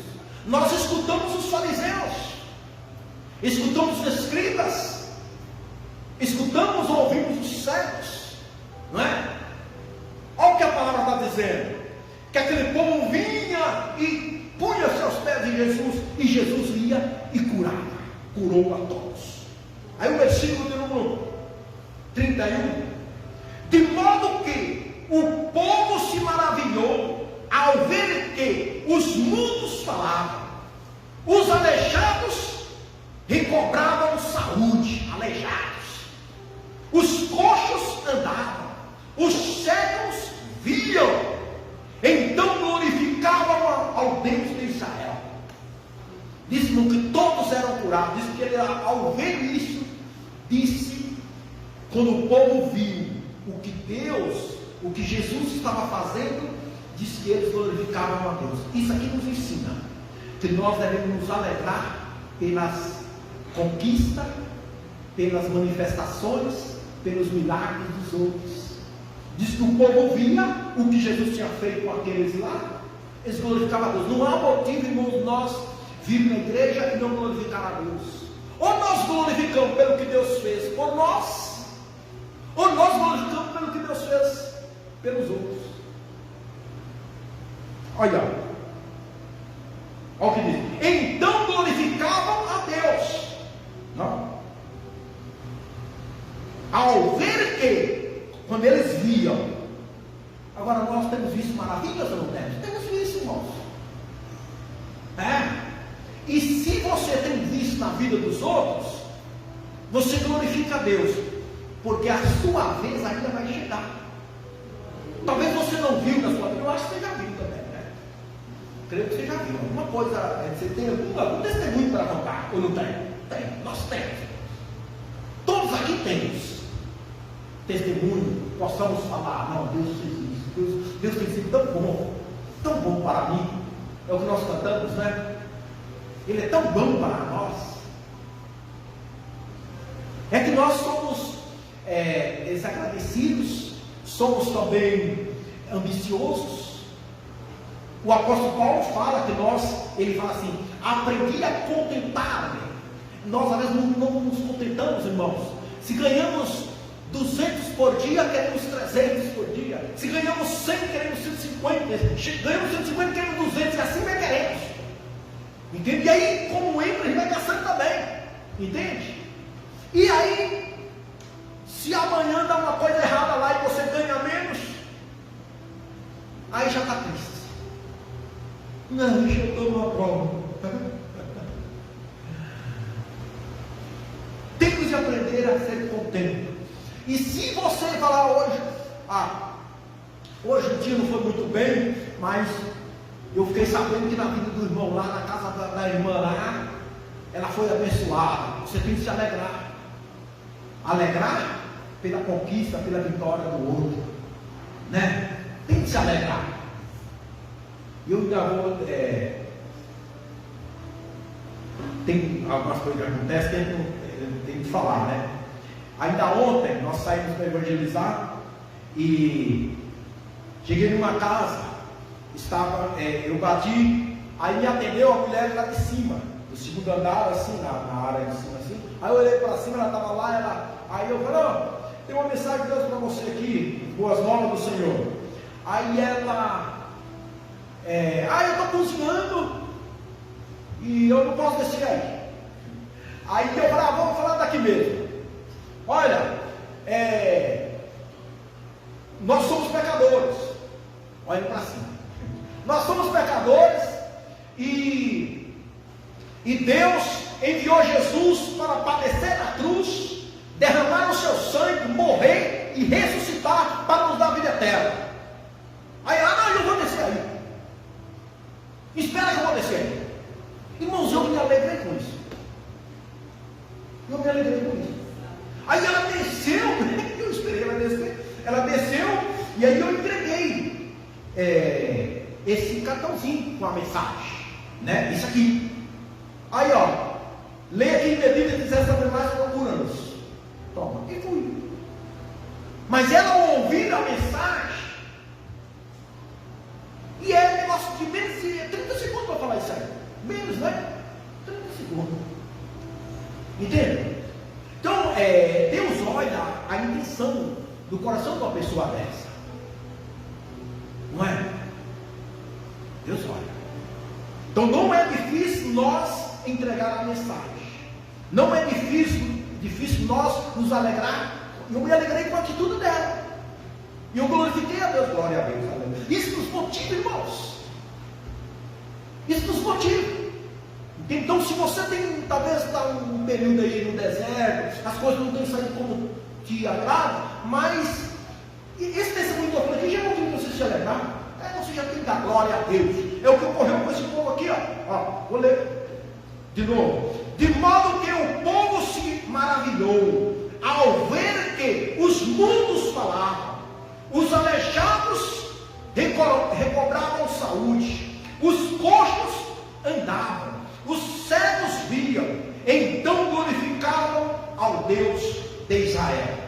Nós escutamos os fariseus, escutamos os escribas, escutamos ou ouvimos os cegos, não é? Olha o que a palavra está dizendo: que aquele povo vinha e punha seus pés em Jesus, e Jesus ia e curava, curou a todos. Aí o versículo de número 31: de modo que o povo se maravilhou ao ver que os mudos falavam, os aleijados recobravam saúde, aleijados, os coxos andavam, os cegos viam, glorificado. Diz que ele, ao ver isso, disse, quando o povo viu o que Jesus estava fazendo, disse que eles glorificavam a Deus. Isso aqui nos ensina que nós devemos nos alegrar pelas conquistas, pelas manifestações, pelos milagres dos outros. Diz que o povo via o que Jesus tinha feito com aqueles lá, eles glorificavam a Deus. Não há motivo, irmãos, nós virmos na igreja e não glorificar a Deus. Ou nós glorificamos pelo que Deus fez por nós, ou nós glorificamos pelo que Deus fez pelos outros. Olha o que diz. Então glorificavam a Deus. Não. Ao ver que, quando eles viam, agora nós temos visto maravilhas ou não temos? Temos visto, irmãos. E se você tem visto na vida dos outros, você glorifica a Deus, porque a sua vez ainda vai chegar. Talvez você não viu na sua vida, eu acho que você já viu também, né? Creio que você já viu. Alguma coisa, você tem algum testemunho para contar, ou não tem? Tem, nós temos. Todos aqui temos testemunho, possamos falar, não, Deus fez isso, Deus tem sido tão bom para mim. É o que nós cantamos, né? Ele é tão bom para nós. É que nós somos desagradecidos, somos também ambiciosos. O apóstolo Paulo fala que ele fala assim, aprendi a contentar-me. Nós às vezes não nos contentamos, irmãos. Se ganhamos 200 por dia, queremos 300 por dia. Se ganhamos 100, queremos 150. Ganhamos 150, queremos 200, e assim vai queremos. Entende? E aí, como entra, a gente vai gastando também. Entende? E aí, se amanhã dá uma coisa errada lá e você ganha menos, aí já está triste. Não, deixa eu tomar uma prova. Temos de aprender a ser contente. E se você falar hoje o dia não foi muito bem, mas eu fiquei sabendo que na vida do irmão lá, na casa da irmã lá, ela foi abençoada. Você tem que se alegrar. Alegrar pela conquista, pela vitória do outro, né? Tem que se alegrar. Eu ainda vou. Tem algumas coisas que acontecem, tem que falar, né? Ainda ontem nós saímos para evangelizar e cheguei numa casa, eu bati, aí me atendeu a mulher lá de cima, do segundo andar, assim, na área de cima, assim. Aí eu olhei para cima, ela estava lá, aí eu falei, tem uma mensagem de Deus para você aqui, boas novas do Senhor. Aí ela, eu estou cozinhando e eu não posso descer aí. Aí eu falei, vamos falar daqui mesmo. Olha, nós somos pecadores. Olha para cima. Nós somos pecadores e Deus enviou Jesus para padecer na cruz, derramar o seu sangue, morrer e ressuscitar para nos dar vida eterna. Aí, eu vou descer aí. Espera que eu vou descer aí. Irmãos, eu me alegrei com isso. Aí ela desceu, eu esperei ela descer. Ela desceu e aí eu entreguei esse cartãozinho com a mensagem, né? Isso aqui. Aí, leia aqui em medida que quiser saber mais, procura-nos. Toma, e fui. Mas ela ouviu a mensagem, e é um negócio de menos de 30 segundos para falar isso aí. Menos, né? 30 segundos. Entende? Então, Deus olha a intenção do coração de uma pessoa dessa. Não é? Deus olha. Então, não é difícil nós entregar a mensagem. Não é difícil nós nos alegrar. Eu me alegrei com a atitude dela. E eu glorifiquei a Deus. Glória a Deus. Aleluia. Isso nos motiva, irmãos. Isso nos motiva. Então, se você tem, talvez está um período aí no deserto, as coisas não têm saído como te agrada, mas esse testemunho que eu falei aqui já é motivo de você se alegrar. Você já tem que dar glória a Deus. É o que ocorreu com esse povo aqui, ó. Vou ler de novo. De modo que falavam, os aleijados recobravam saúde, os coxos andavam, os cegos viam, então glorificavam ao Deus de Israel.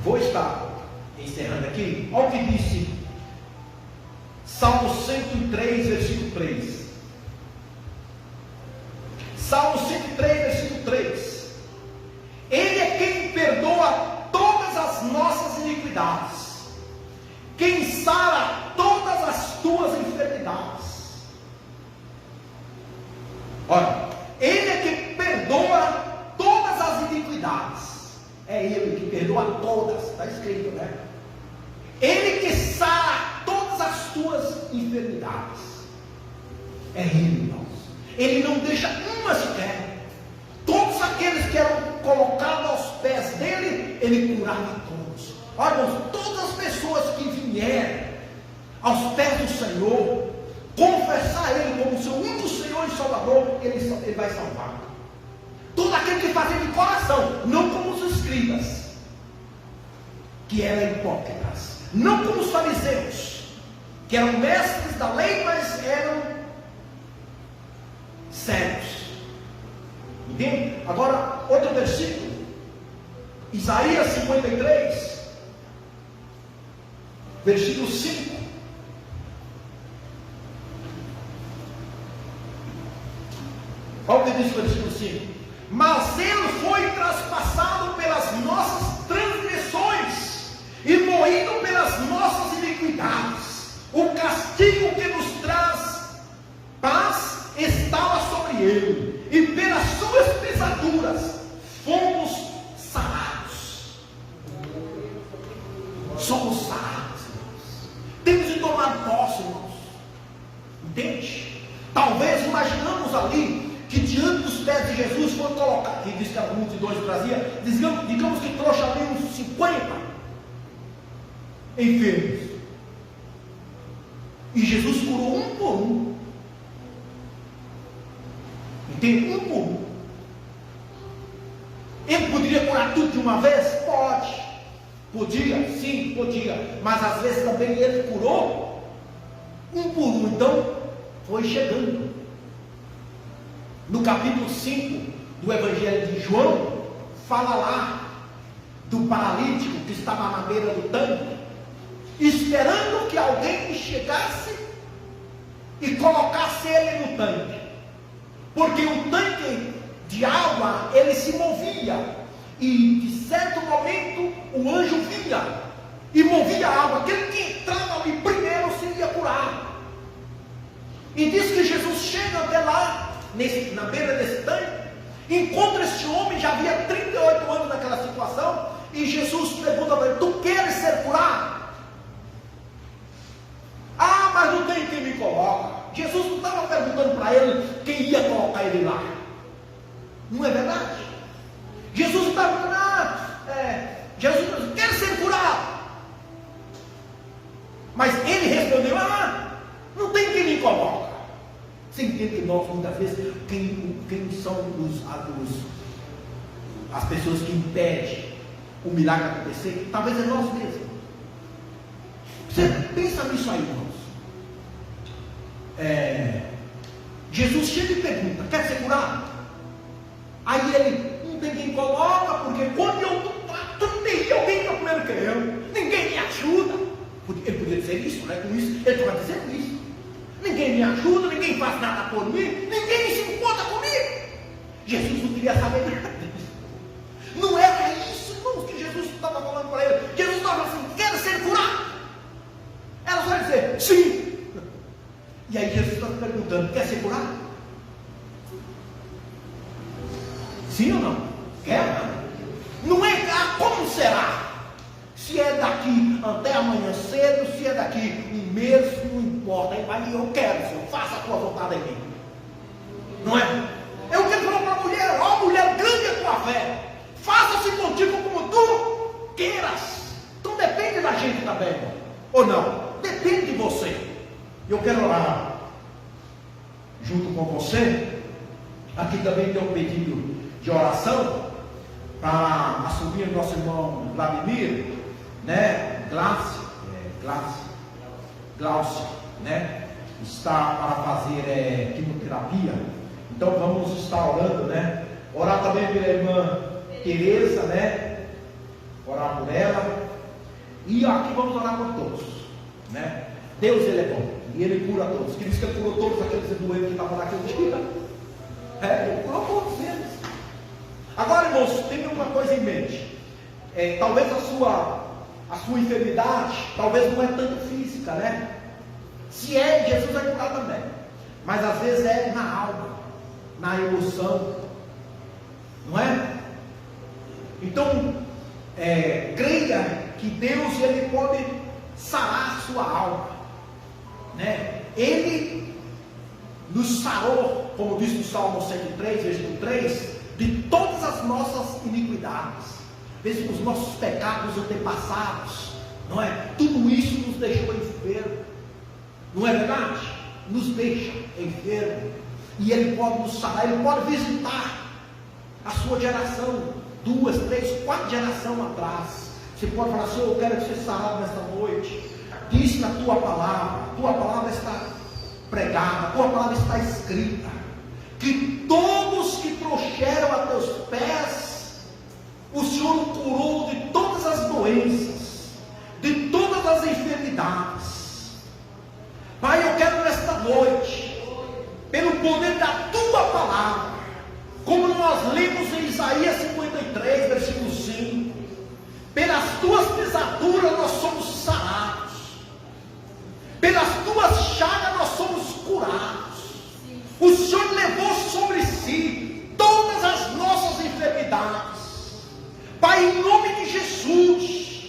Vou estar encerrando aqui. Olha o que disse Salmo 103, versículo 3. Salmo 103, versículo 3. Ele é quem perdoa todas as nossas iniquidades, quem sara todas as tuas enfermidades. Olha, Ele é quem perdoa todas as iniquidades. É Ele que perdoa todas, está escrito, né? Ele que sara todas as tuas enfermidades. É Ele, irmãos. Ele não deixa uma sequer. Todos aqueles que eram colocados aos pés dele, ele curava todos. Olha, irmãos, todas as pessoas que vieram aos pés do Senhor, confessar Ele como seu único Senhor e Salvador, ele vai salvar. Todo aquele que fazia de coração, não como os escribas, que eram hipócritas, não como os fariseus, que eram mestres da lei, mas eram sérios. Entende? Agora, outro versículo, Isaías 53, versículo 5. Olha o que diz o versículo 5. Mas ele foi traspassado pelas nossas transgressões e moído pelas nossas iniquidades. O castigo que nos traz paz estava sobre ele, e pelas suas pisaduras fomos sarados. Somos sarados, irmãos. Temos de tomar posse, irmãos. Entende? Talvez imaginamos ali que diante dos pés de Jesus foi colocado, que diz que a multidão trazia, digamos que trouxe ali uns 50 enfermos, e Jesus curou um por um. Entende? Um por um. Ele poderia curar tudo de uma vez? Podia, sim, podia, mas às vezes também ele curou um por um. Então foi chegando. No capítulo 5 do Evangelho de João, fala lá do paralítico que estava na beira do tanque, esperando que alguém chegasse e colocasse ele no tanque, porque o tanque de água, ele se movia, e de certo momento o anjo vinha e movia a água. Aquele que entrava ali primeiro seria curado. E diz que Jesus chega até lá, na beira desse tanque, encontra este homem, já havia 38 anos naquela situação, e Jesus pergunta para ele: tu queres ser curado? Ah, mas não tem quem me coloca. Jesus não estava perguntando para ele quem ia colocar ele lá. Não é verdade? Jesus estava perguntando: Jesus disse, quer ser curado? Mas ele respondeu: não tem quem me coloca. Você entende que nós, muitas vezes, quem são as pessoas que impedem o milagre acontecer? Talvez é nós mesmos. Você pensa nisso aí, irmãos. Jesus chega e pergunta: quer ser curado? Aí ele: não tem quem coloca, porque quando eu estou tem alguém que é primeiro que eu, ninguém me ajuda. Ele podia dizer isso, né? Com isso, ele estava dizendo isso. Ninguém me ajuda, ninguém faz nada por mim, ninguém se importa comigo. Jesus não queria saber nada disso. Não era isso, irmãos, que Jesus estava falando para ele. Jesus estava assim: quer ser curado? Ela só ia dizer sim. E aí Jesus está perguntando: quer ser curado? Sim ou não? Quer? Não é como será? Se é daqui até amanhã cedo, se é daqui um mês, não importa. Aí eu quero, Senhor, faça a tua vontade em mim. Não é? É o que ele falou para a mulher: ó, mulher, grande é a tua fé, faça-se contigo como tu queiras. Então depende da gente também, irmão. Ou não? Depende de você. Eu quero orar junto com você. Aqui também tem um pedido de oração para assumir nosso irmão Vladimir, né? Glaucia, né? Está para fazer quimioterapia. Então vamos estar orando, né? Orar também pela irmã Tereza, né? Orar por ela. E aqui vamos orar por todos, né? Deus, Ele é bom e Ele cura todos. Que diz que Ele curou todos aqueles doentes que estavam naquele dia. Ele curou todos eles. Agora, irmãos, tenha uma coisa em mente. Talvez a sua enfermidade, talvez não é tanto física, né? Se Jesus vai curar também. Mas às vezes é na alma, na emoção, não é? Então, creia que Deus, Ele pode sarar a sua alma, né? Ele nos sarou, como diz no Salmo 103, versículo 3, de todas as nossas iniquidades, os nossos pecados antepassados, não é? Tudo isso nos deixou enfermo, não é verdade? Nos deixa enfermo, e Ele pode nos sarar, Ele pode visitar a sua geração, 2, 3, 4 gerações atrás. Você pode falar: Senhor, eu quero ser sarado nesta noite. Diz na tua palavra está pregada, a tua palavra está escrita, que todos que trouxeram a teus pés, o Senhor curou de todas as doenças, de todas as enfermidades. Pai, eu quero nesta noite, pelo poder da tua palavra, como nós lemos em Isaías 53, versículo 5, pelas tuas pisaduras nós somos sarados, pelas tuas chagas nós somos curados. O Senhor levou sobre si todas as nossas enfermidades. Pai, em nome de Jesus,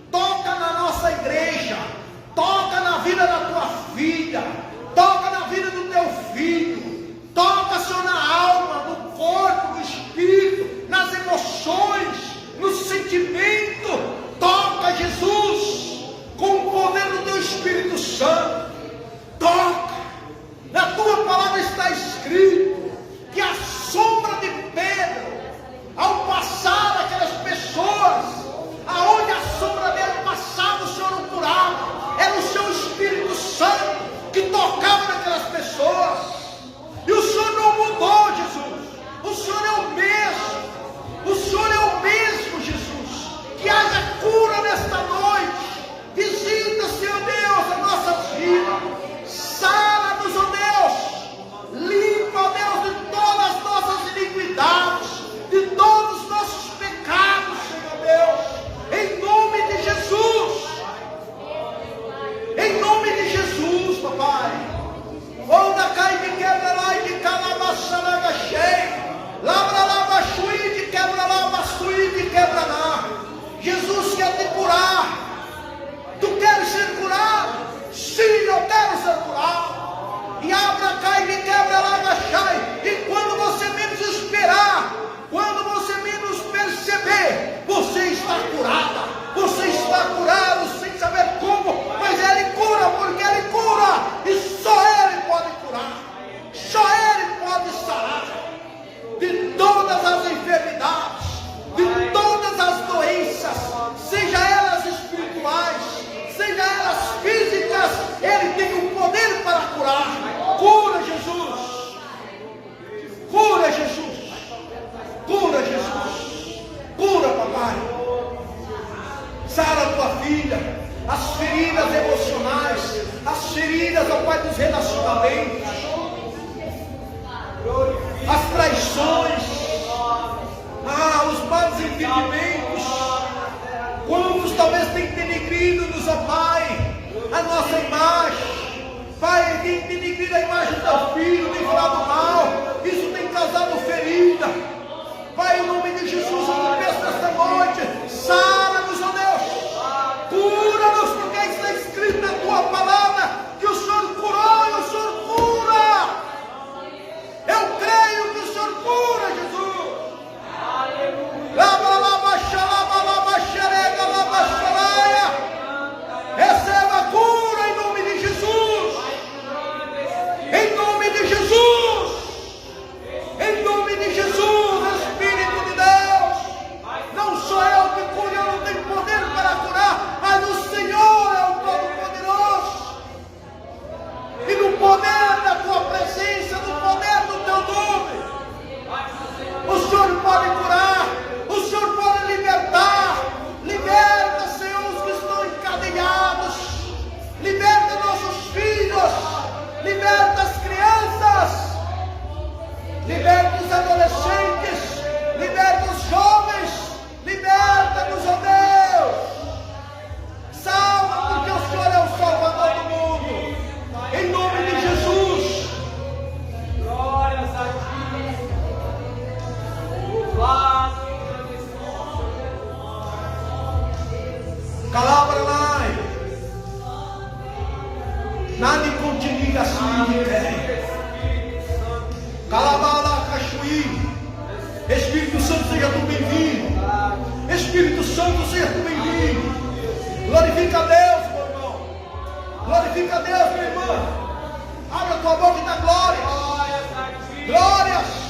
toca na nossa igreja, toca na vida da tua filha, toca na vida do teu filho, toca, Senhor, na alma, no corpo, no espírito, nas emoções, no sentimento. Toca, Jesus, com o poder do teu Espírito Santo. Toca. Na tua palavra está escrito que a sombra de Pedro, ao passar aquelas pessoas, aonde a sombra dele passava, o Senhor o curava. Era o seu Espírito Santo que tocava naquelas pessoas. E o Senhor não mudou, Jesus. O Senhor é o mesmo. O Senhor é o mesmo, Jesus. Que haja cura nesta noite. Visita, Senhor Deus, a nossa vida. Sara-nos, ó Deus. Limpa, ó Deus, de todas as nossas iniquidades, de todos os nossos pecados, Senhor Deus. Em nome de Jesus. Em nome de Jesus, papai. Onda cai de quebra lá e de calabaçaraga cheia. Labra lá, baixuí de quebra lá, baixuí de quebra lá. Jesus quer te curar. Tu queres ser curado? Sim, eu quero ser curado. E abra, cai de quebra lá, baixai. E quando você menos esperar, quando você menos perceber, você está curada. Você está curado sem saber como, mas Ele cura, porque Ele cura. E só Ele pode curar. Só Ele pode sarar de todas as enfermidades, de todas as doenças, seja elas espirituais, seja elas físicas. Ele tem o poder para curar. Cura, Jesus. Cura, Jesus. Cura, Jesus. Cura, papai. Sara tua filha, as feridas emocionais, as feridas, ó Pai, dos relacionamentos, as traições, os maus entendimentos. Quantos talvez tenham denegrido-nos, ó Pai, a nossa imagem. Pai, tem denegrido a imagem do teu filho, tem falado mal, isso tem causado ferida. Pai, em nome de Jesus, eu te peço nesta noite, sara-nos, ó Deus, cura-nos, porque está escrito na tua palavra que o Senhor curou e o Senhor cura. Eu creio que o Senhor cura, Jesus. Lava, lava, xalava, lava, xerega, lava, xalaia. Receba a cura em nome de Jesus. Em nome de Jesus. Santo, seja tu bem-vindo. Glorifica a Deus, meu irmão. Glorifica a Deus, minha irmã. Abra tua boca e dá glória. Glória.